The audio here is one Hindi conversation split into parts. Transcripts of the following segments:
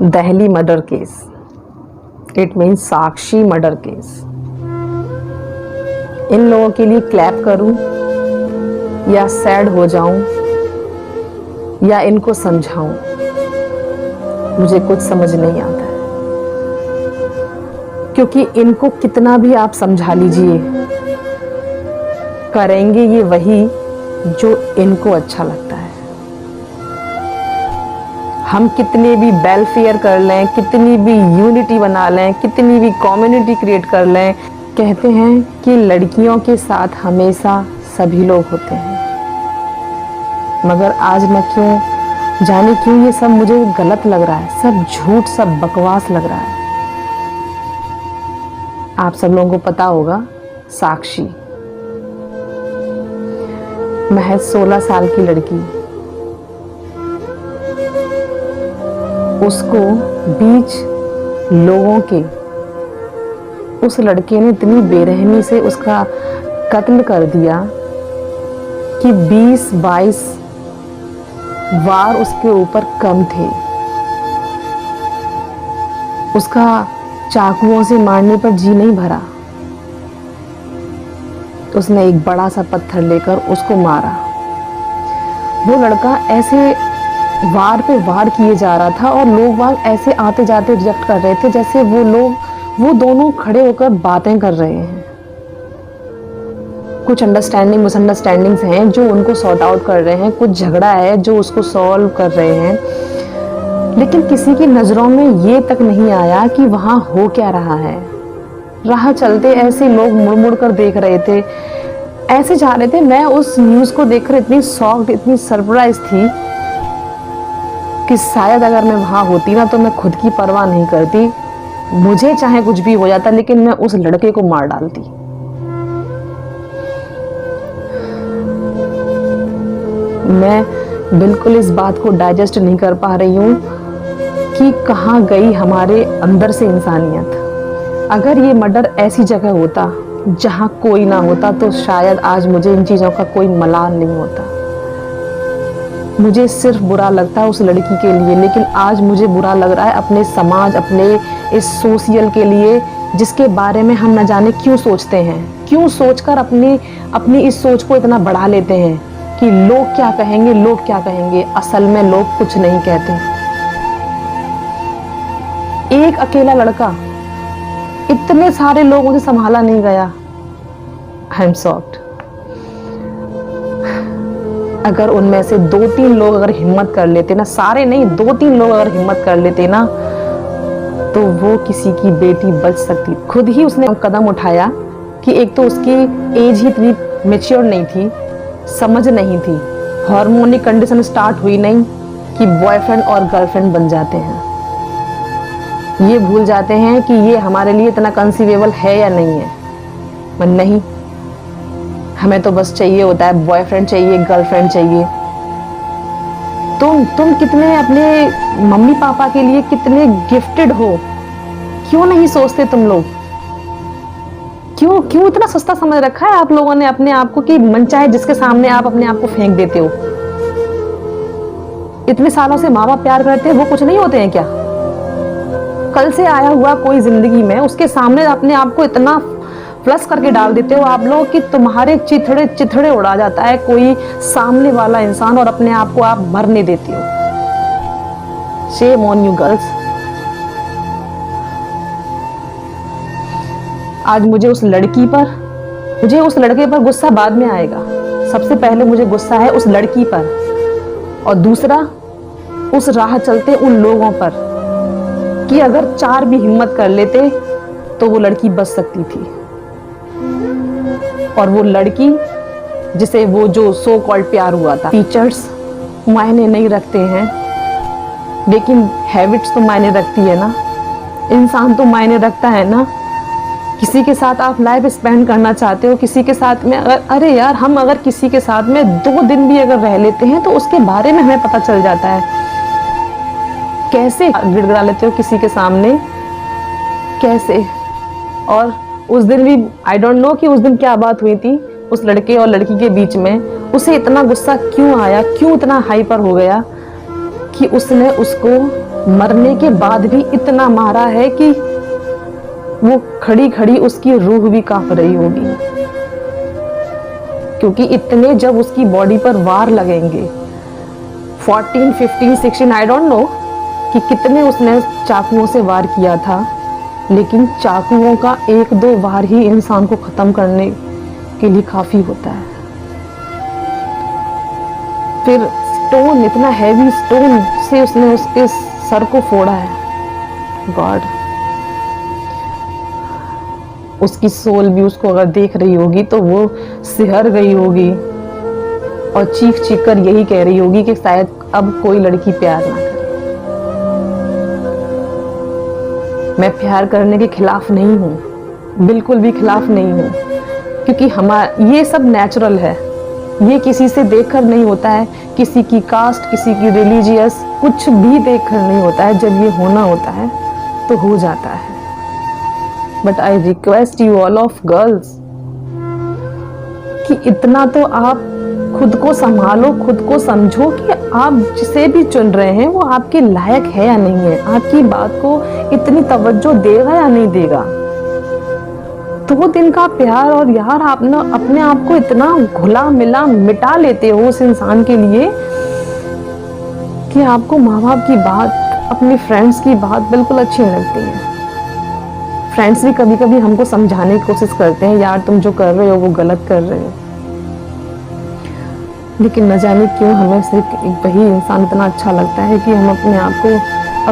Delhi murder case, it means Sakshi murder case. इन लोगों के लिए क्लैप करूं या सैड हो जाऊं या इनको समझाऊं, मुझे कुछ समझ नहीं आता है। क्योंकि इनको कितना भी आप समझा लीजिए, करेंगे ये वही जो इनको अच्छा लगता है। हम कितने भी वेलफेयर कर लें, कितनी भी यूनिटी बना लें, कितनी भी कम्युनिटी क्रिएट कर लें, कहते हैं कि लड़कियों के साथ हमेशा सभी लोग होते हैं। मगर आज मैं क्यों जाने क्यों ये सब मुझे गलत लग रहा है, सब झूठ, सब बकवास लग रहा है। आप सब लोगों को पता होगा, साक्षी महज 16 साल की लड़की, उसको बीच लोगों के उस लड़के ने इतनी बेरहमी से उसका कत्ल कर दिया कि 20-22 वार उसके ऊपर कम थे। उसका चाकुओं से मारने पर जी नहीं भरा, उसने एक बड़ा सा पत्थर लेकर उसको मारा। वो लड़का ऐसे वार पे वार किए जा रहा था और लोग वाग ऐसे आते जाते रिजेक्ट कर रहे थे जैसे वो दोनों खड़े होकर बातें कर रहे हैं। कुछ अंडरस्टैंडिंग मिसअंडरस्टैंडिंग्स हैं जो उनको सॉर्ट आउट कर रहे हैं, कुछ झगड़ा है जो उसको सॉल्व कर रहे हैं, लेकिन किसी की नज़रों में ये तक नहीं आया कि वहाँ हो क्या रहा है। राह चलते ऐसे लोग मुड़ मुड़ कर देख रहे थे, ऐसे जा रहे थे। मैं उस न्यूज़ को देखकर इतनी शॉक्ड, इतनी सरप्राइज थी कि शायद अगर मैं वहाँ होती ना तो मैं खुद की परवाह नहीं करती, मुझे चाहे कुछ भी हो जाता, लेकिन मैं उस लड़के को मार डालती। मैं बिल्कुल इस बात को डाइजेस्ट नहीं कर पा रही हूँ कि कहाँ गई हमारे अंदर से इंसानियत। अगर ये मर्डर ऐसी जगह होता जहाँ कोई ना होता तो शायद आज मुझे इन चीज़ों का कोई मलाल नहीं होता। मुझे सिर्फ बुरा लगता है उस लड़की के लिए, लेकिन आज मुझे बुरा लग रहा है अपने समाज, अपने इस सोशल के लिए, जिसके बारे में हम न जाने क्यों सोचते हैं, क्यों सोचकर अपनी इस सोच को इतना बढ़ा लेते हैं कि लोग क्या कहेंगे, लोग क्या कहेंगे। असल में लोग कुछ नहीं कहते। एक अकेला लड़का इतने सारे लोगों से संभाला नहीं गया। I am shocked. अगर उनमें से 2-3 लोग अगर हिम्मत कर लेते ना, सारे नहीं 2-3 लोग अगर हिम्मत कर लेते ना, तो वो किसी की बेटी बच सकती। खुद ही उसने कदम उठाया कि एक तो उसकी एज ही इतनी मैच्योर नहीं थी, समझ नहीं थी, हार्मोनिक कंडीशन स्टार्ट हुई नहीं कि बॉयफ्रेंड और गर्लफ्रेंड बन जाते हैं। ये भूल जाते हैं कि ये हमारे लिए इतना कंसीवेबल है या नहीं है। पर नहीं, हमें तो बस चाहिए होता है बॉयफ्रेंड चाहिए, गर्लफ्रेंड चाहिए। तुम कितने अपने मम्मी पापा के लिए कितने गिफ्टेड हो, क्यों नहीं सोचते तुम लोग? क्यों इतना सस्ता समझ रखा है आप लोगों ने अपने आप को कि मनचाहे जिसके सामने आप अपने आप को फेंक देते हो। इतने सालों से माँ बाप प्यार करते हैं, वो कुछ नहीं होते हैं क्या? कल से आया हुआ कोई जिंदगी में उसके सामने अपने आप को इतना फ्लश करके डाल देते हो आप लोग कि तुम्हारे चिथड़े उड़ा जाता है कोई सामने वाला इंसान, और अपने आप को आप भरने देते हो। Shame on you girls. आज मुझे उस लड़के पर गुस्सा बाद में आएगा। सबसे पहले मुझे गुस्सा है उस लड़की पर, और दूसरा उस राह चलते उन लोगों पर कि अगर 4 भी हिम्मत कर लेते तो वो लड़की बच सकती थी। और वो लड़की जिसे वो जो सो कॉल्ड प्यार हुआ था, फीचर्स मायने नहीं रखते हैं, लेकिन हैबिट्स तो मायने रखती है ना, इंसान तो मायने रखता है ना। किसी के साथ आप लाइफ स्पेंड करना चाहते हो, किसी के साथ में अरे यार, हम अगर किसी के साथ में 2 दिन भी अगर रह लेते हैं तो उसके बारे में हमें पता चल जाता है। कैसे गिड़गिड़ा लेते हो किसी के सामने, कैसे। और उस दिन भी आई डोंट नो कि उस दिन क्या बात हुई थी उस लड़के और लड़की के बीच में, उसे इतना गुस्सा क्यों आया, क्यों इतना हाइपर हो गया कि उसने उसको मरने के बाद भी इतना मारा है कि वो खड़ी खड़ी उसकी रूह भी कांप रही होगी, क्योंकि इतने जब उसकी बॉडी पर वार लगेंगे 14, 15, 16 आई डोंट नो कि कितने उसने चाकुओं से वार किया था, लेकिन चाकुओं का 1-2 वार ही इंसान को खत्म करने के लिए काफी होता है। फिर स्टोन, इतना हैवी स्टोन से उसने उसके सर को फोड़ा है। गॉड, उसकी सोल भी उसको अगर देख रही होगी तो वो सिहर गई होगी और चीख चीख कर यही कह रही होगी कि शायद अब कोई लड़की प्यार ना करे। मैं प्यार करने के खिलाफ नहीं हूँ, बिल्कुल भी खिलाफ नहीं हूँ, क्योंकि हमारा ये सब नेचुरल है। ये किसी से देखकर नहीं होता है, किसी की कास्ट, किसी की रिलीजियस, कुछ भी देखकर नहीं होता है। जब ये होना होता है तो हो जाता है। But I request you all of girls कि इतना तो आप खुद को संभालो, खुद को समझो कि आप जिसे भी चुन रहे हैं वो आपके लायक है या नहीं है, आपकी बात को इतनी तवज्जो देगा या नहीं देगा। 2 दिन का प्यार और यार आप ना अपने आप को इतना घुला मिला मिटा लेते हो उस इंसान के लिए कि आपको माँ बाप की बात, अपने फ्रेंड्स की बात बिल्कुल अच्छी नहीं लगती है। फ्रेंड्स भी कभी कभी हमको समझाने की कोशिश करते हैं, यार तुम जो कर रहे हो वो गलत कर रहे हो, लेकिन न जाने क्यों हमें सिर्फ वही इंसान इतना अच्छा लगता है कि हम अपने आप को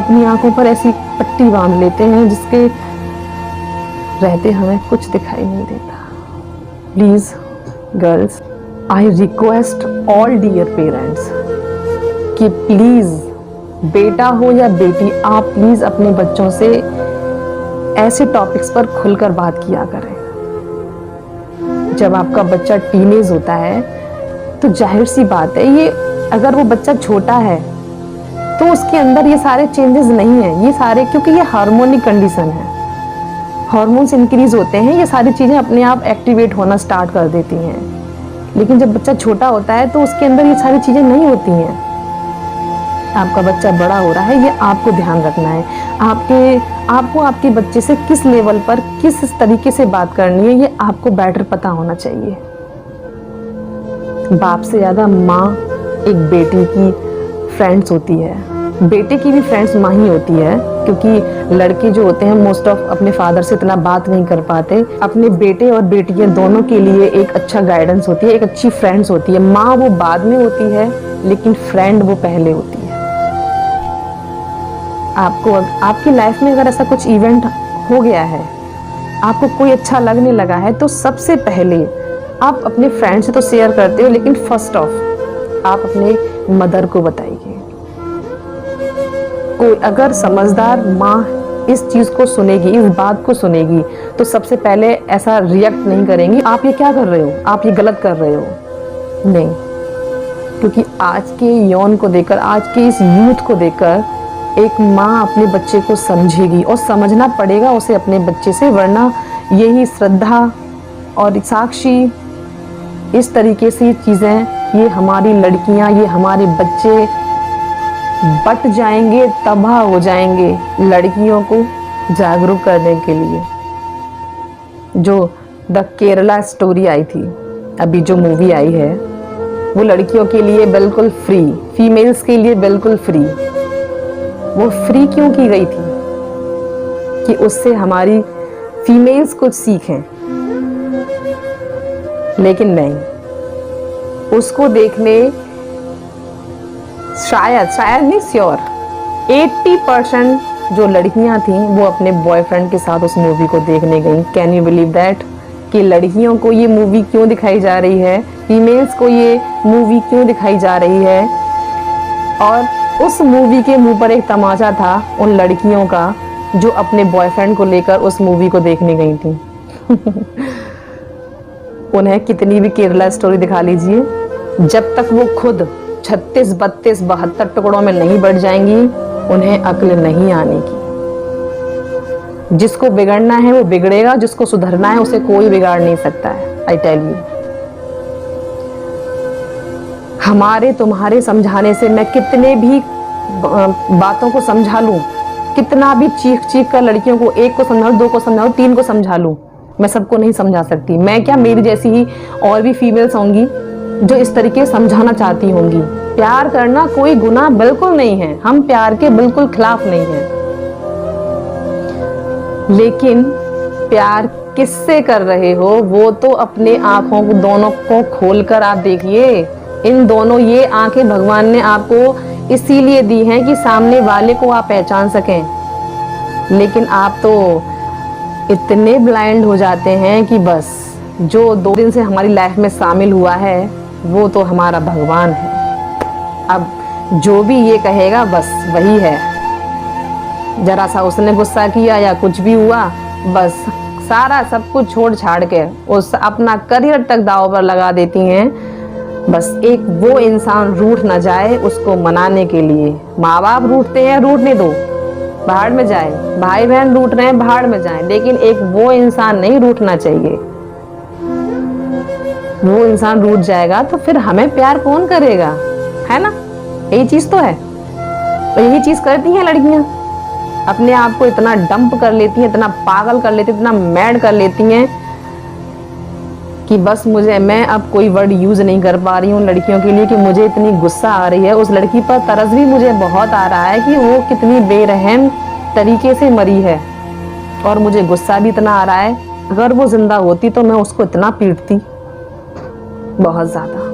अपनी आंखों पर ऐसी पट्टी बांध लेते हैं जिसके रहते हमें कुछ दिखाई नहीं देता। Please girls, I request all dear parents कि प्लीज, बेटा हो या बेटी, आप प्लीज अपने बच्चों से ऐसे टॉपिक्स पर खुलकर बात किया करें। जब आपका बच्चा टीनेज होता है तो जाहिर सी बात है, ये अगर वो बच्चा छोटा है तो उसके अंदर ये सारे चेंजेस नहीं है, ये सारे, क्योंकि ये हार्मोनिक कंडीशन है, हार्मोन्स इंक्रीज होते हैं, ये सारी चीजें अपने आप एक्टिवेट होना स्टार्ट कर देती हैं। लेकिन जब बच्चा छोटा होता है तो उसके अंदर ये सारी चीजें नहीं होती हैं। आपका बच्चा बड़ा हो रहा है, ये आपको ध्यान रखना है। आपको आपके बच्चे से किस लेवल पर, किस तरीके से बात करनी है, ये आपको बेटर पता होना चाहिए। बाप से ज्यादा माँ एक बेटी की फ्रेंड्स होती है, बेटे की भी फ्रेंड्स माँ ही होती है, क्योंकि लड़के जो होते हैं मोस्ट ऑफ अपने फादर से इतना बात नहीं कर पाते। अपने बेटे और बेटियां दोनों के लिए एक अच्छा गाइडेंस होती है, एक अच्छी फ्रेंड्स होती है। माँ वो बाद में होती है, लेकिन फ्रेंड वो पहले होती है। आपको आपकी लाइफ में अगर ऐसा कुछ इवेंट हो गया है, आपको कोई अच्छा लगने लगा है, तो सबसे पहले आप अपने फ्रेंड से तो शेयर करते हो, लेकिन फर्स्ट ऑफ आप अपने मदर को बताइए। कोई अगर समझदार माँ इस चीज को सुनेगी, इस बात को सुनेगी, तो सबसे पहले ऐसा रिएक्ट नहीं करेंगी, आप ये क्या कर रहे हो, आप ये गलत कर रहे हो, नहीं। क्योंकि आज के यौन को देखकर, आज के इस यूथ को देखकर एक माँ अपने बच्चे को समझेगी, और समझना पड़ेगा उसे अपने बच्चे से, वरना यही श्रद्धा और साक्षी, इस तरीके से चीजें, ये हमारी लड़कियां, ये हमारे बच्चे बट जाएंगे, तबाह हो जाएंगे। लड़कियों को जागरूक करने के लिए जो द केरला स्टोरी आई थी, अभी जो मूवी आई है, वो लड़कियों के लिए बिल्कुल फ्री, फीमेल्स के लिए बिल्कुल फ्री। वो फ्री क्यों की गई थी कि उससे हमारी फीमेल्स कुछ सीखें, लेकिन नहीं, उसको देखने शायद नहीं, श्योर 80% जो लड़कियां थी वो अपने बॉयफ्रेंड के साथ उस मूवी को देखने गई। Can you believe that? कि लड़कियों को ये मूवी क्यों दिखाई जा रही है, फीमेल्स को ये मूवी क्यों दिखाई जा रही है। और उस मूवी के मुंह पर एक तमाचा था उन लड़कियों का जो अपने बॉयफ्रेंड को लेकर उस मूवी को देखने गई थी। उन्हें कितनी भी केरला स्टोरी दिखा लीजिए, जब तक वो खुद 36, 32, 72 टुकड़ों में नहीं बढ़ जाएंगी, उन्हें अक्ल नहीं आने की। जिसको बिगड़ना है वो बिगड़ेगा, जिसको सुधरना है उसे कोई बिगाड़ नहीं सकता है। आई टेल यू, हमारे तुम्हारे समझाने से मैं कितने भी बातों को समझा लूं, कितना भी चीख चीख कर लड़कियों को, एक को समझाऊं, दो को समझाऊं, तीन को समझा लूं, मैं सबको नहीं समझा सकती। मैं क्या, मेरी जैसी ही और भी फीमेल्स होंगी जो इस तरीके समझाना चाहती होंगी। प्यार करना कोई गुनाह बिल्कुल नहीं है, हम प्यार के बिल्कुल खिलाफ नहीं हैं, लेकिन प्यार किससे कर रहे हो वो तो अपने आंखों को दोनों को खोलकर आप देखिए। इन दोनों ये आंखें भगवान ने आपको इसीलिए दी हैं कि सामने वाले को आप पहचान सकें, लेकिन आप तो इतने ब्लाइंड हो जाते हैं कि बस जो 2 दिन से हमारी लाइफ में शामिल हुआ है वो तो हमारा भगवान है। अब जो भी ये कहेगा बस वही है, जरा सा उसने गुस्सा किया या कुछ भी हुआ, बस सारा सब कुछ छोड़ छाड़ के उस अपना करियर तक दांव पर लगा देती हैं। बस एक वो इंसान रूठ ना जाए उसको मनाने के लिए। माँ बाप रूठते हैं, रूठने दो, भाड़ में जाए, भाई बहन रूठ रहे हैं, भाड़ में जाए, लेकिन एक वो इंसान नहीं रूठना चाहिए। वो इंसान रूठ जाएगा तो फिर हमें प्यार कौन करेगा, है ना? यही चीज तो है, तो यही चीज करती हैं लड़कियां, अपने आप को इतना डंप कर लेती हैं, इतना पागल कर लेती हैं, इतना मैड कर लेती हैं कि बस मैं अब कोई वर्ड यूज नहीं कर पा रही हूँ लड़कियों के लिए कि मुझे इतनी गुस्सा आ रही है। उस लड़की पर तरस भी मुझे बहुत आ रहा है कि वो कितनी बेरहम तरीके से मरी है, और मुझे गुस्सा भी इतना आ रहा है, अगर वो जिंदा होती तो मैं उसको इतना पीटती, बहुत ज्यादा।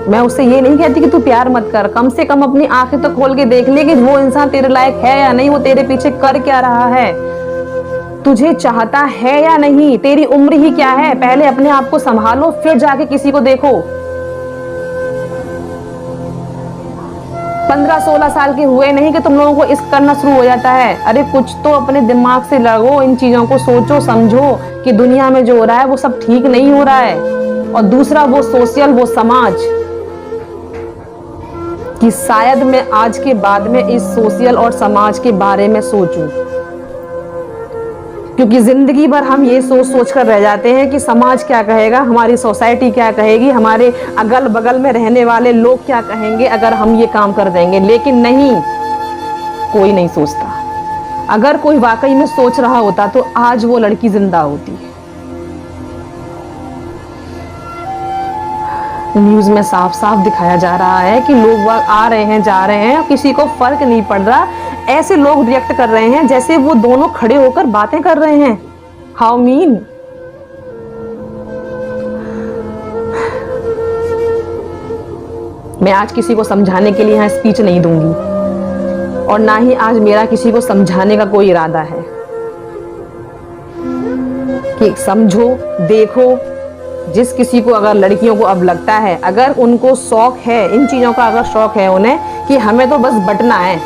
मैं उससे ये नहीं कहती कि तू प्यार मत कर, कम से कम अपनी आंखें तो खोल के देख ले कि वो इंसान तेरे लायक है या नहीं, वो तेरे पीछे कर क्या रहा है, तुझे चाहता है या नहीं, तेरी उम्र ही क्या है। पहले अपने आप को संभालो फिर जाके किसी को देखो। 15-16 साल के हुए नहीं कि तुम लोगों को इश्क करना शुरू हो जाता है। अरे कुछ तो अपने दिमाग से लगो, इन चीजों को सोचो समझो कि दुनिया में जो हो रहा है वो सब ठीक नहीं हो रहा है। और दूसरा वो सोशल, वो समाज, कि शायद मैं आज के बाद में इस सोशल और समाज के बारे में सोचूं, क्योंकि जिंदगी भर हम ये सोच सोच कर रह जाते हैं कि समाज क्या कहेगा, हमारी सोसाइटी क्या कहेगी, हमारे अगल बगल में रहने वाले लोग क्या कहेंगे अगर हम ये काम कर देंगे। लेकिन नहीं, कोई नहीं सोचता। अगर कोई वाकई में सोच रहा होता तो आज वो लड़की जिंदा होती। न्यूज में साफ साफ दिखाया जा रहा है कि लोग आ रहे हैं, जा रहे हैं, किसी को फर्क नहीं पड़ रहा। ऐसे लोग रिएक्ट कर रहे हैं जैसे वो दोनों खड़े होकर बातें कर रहे हैं। How mean. मैं आज किसी को समझाने के लिए यहाँ स्पीच नहीं दूंगी, और ना ही आज मेरा किसी को समझाने का कोई इरादा है कि समझो, देखो। जिस किसी को अगर लड़कियों को अब लगता है, अगर उनको शौक है इन चीजों का, अगर शौक है उन्हें कि हमें तो बस बटना है,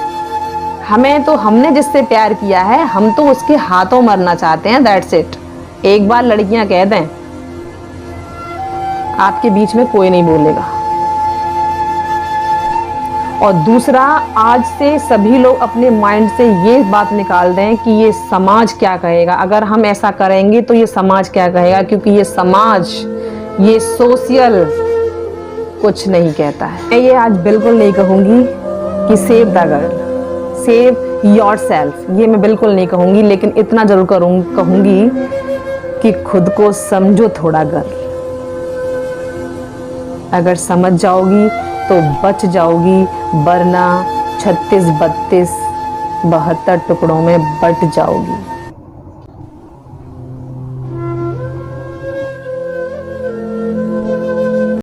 हमें तो, हमने जिससे प्यार किया है हम तो उसके हाथों मरना चाहते हैं, दैट्स इट। एक बार लड़कियां कह दें, आपके बीच में कोई नहीं बोलेगा। और दूसरा, आज से सभी लोग अपने माइंड से ये बात निकाल दें कि ये समाज क्या कहेगा। अगर हम ऐसा करेंगे तो ये समाज क्या कहेगा, क्योंकि ये समाज, ये सोशल कुछ नहीं कहता है। मैं ये आज बिल्कुल नहीं कहूंगी कि save the girl, save yourself, ये मैं बिल्कुल नहीं कहूंगी, लेकिन इतना जरूर कहूंगी कि खुद को समझो थोड़ा गर्ल। अगर समझ जाओगी तो बच जाओगी, वरना 36, 32, 72 टुकड़ों में बट जाओगी।